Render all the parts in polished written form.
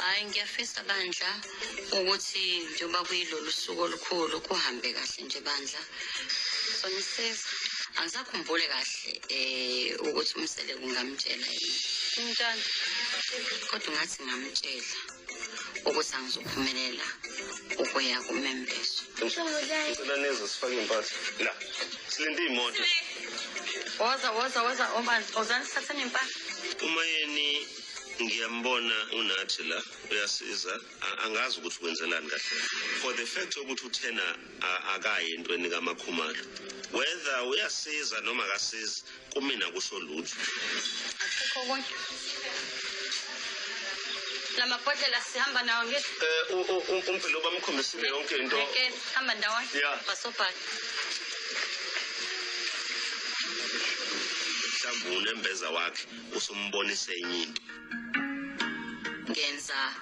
hayi ngiyafisa bandla ukuthi njengoba kuyilolu suku olukhulu kuhambe kahle nje bandla. Sonisiza angisakhumbule kahle ukuthi Mseleku ngamtshela yini. Njani? Kodwa ngathi ngamtshela ukuthi angizophumelela ukuya kumembeso. Ngicela neze sifake impahla. La. Silinde imoto. Woza omani ozani sithatheni impahla. Mayeni ngiyambona unathi la uyasiza angazi ukuthi kwenzelani kahle. For the fact ukuthi uthena akayi entweni kaMakhumalo. Whether uyasiza noma akasizi kumina kusho lutho. Akukho konke. Lama bhodlela sihamba nawo ngithi. Umpilo bamkhombisile yonke into. Okay, hamba ndawonye. Yeah. Basobhaka. Mhlawumbe unembeza wakhe usumbonise enye into. Ngenza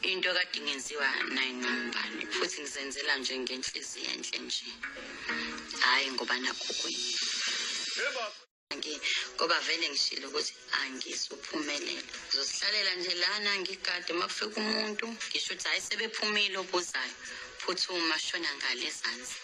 into kade ngenziwa naye nombani futhi ngizenzela nje ngenhliziyo enhle nje. Hayi ngoba nakho kwenye. Ngoba vele ngishilo ukuthi angisuphumelela. Ngizosihlalela nje lana ngigade makufika umuntu ngisho ukuthi hayi sebephumile obuzayo futhi uma shona ngale ezansi.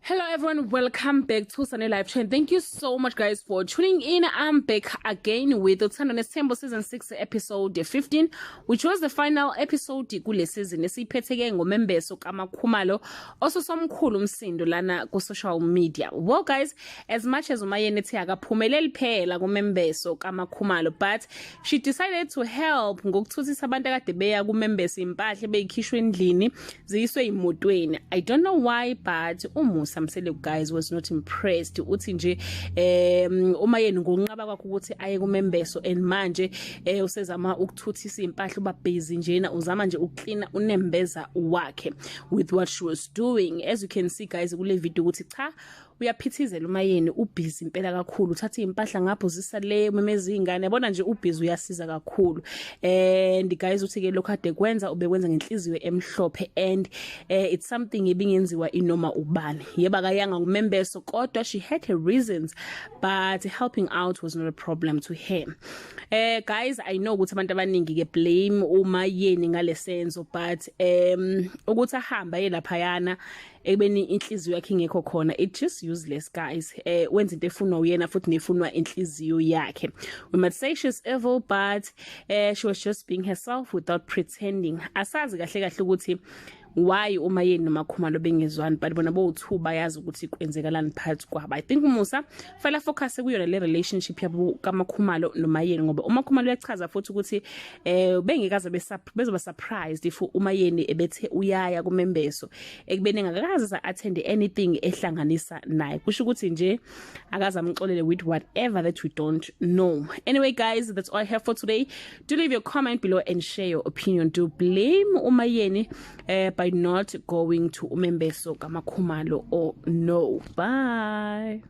Hello everyone, welcome back to Sunday Live Trend. Thank you so much guys for tuning in. I'm back again with Uthando nesthembu season 6 episode 15, which was the final episode kule season esiphetheke ngomembeso kaMakhumalo ososomkhulu umsindo lana ku social media. Well guys, as much as Mayeni ethi akaphumeleli phela kumembeso kaMakhumalo, but she decided to help ngokuthuthisa abantu akade beya kumembeso impahla beyikhishwe endlini ziyiswe imotweni. I don't know why, but Mseleku guys was not impressed. Uthi nje uMayeni ngokunqaba kwakhe ukuthi aye kumembeso and manje usezama ukuthuthisa impahla uba busy njena uzama nje uklina unembeza wakhe with what she was doing. As you can see guys kule video ukuthi cha uyaphithizela uMayeni ubusy impela kakhulu uthatha impahla ngapho zisale memezi ingane yabona nje ubusy uyasiza kakhulu and guys uthi ke lokho ade kwenza ubekwenza ngenhliziyo emhlophe and it's something ebingenziwa inoma ubani yeba kayanga ngumembeso kodwa she had her reasons but helping out was not a problem to him. Guys I know ukuthi abantu abaningi ke blame uMayeni ngalesenzo but ukuthi ahamba yelapha yana ekubeni inhliziyo yakhe ingekho khona it just useless guys. Wenza into efunwa uyena futhi nefunwa inhliziyo yakhe. We might say she's evil but she was just being herself without pretending. Asazi kahle kahle ukuthi why uMayeni noMakhumalo bengezwani but bona bo2 bayazi ukuthi kwenzekalani phakathi kwabo. I think umusa fela focus kuyona le relationship yabo kaMakhumalo noMayeni ngoba uMakhumalo uyachaza futhi ukuthi bengekaza bezoba surprised if uMayeni ebethe uyaya kumembeso ekubeni ngakaza attend anything ehlanganisa naye kusho ukuthi nje akaza amxolele with whatever that we don't know. Anyway guys, that's all I have for today. Do leave your comment below and share your opinion. Do blame uMayeni by not going to umembeso kaMakhumalo or no. Bye.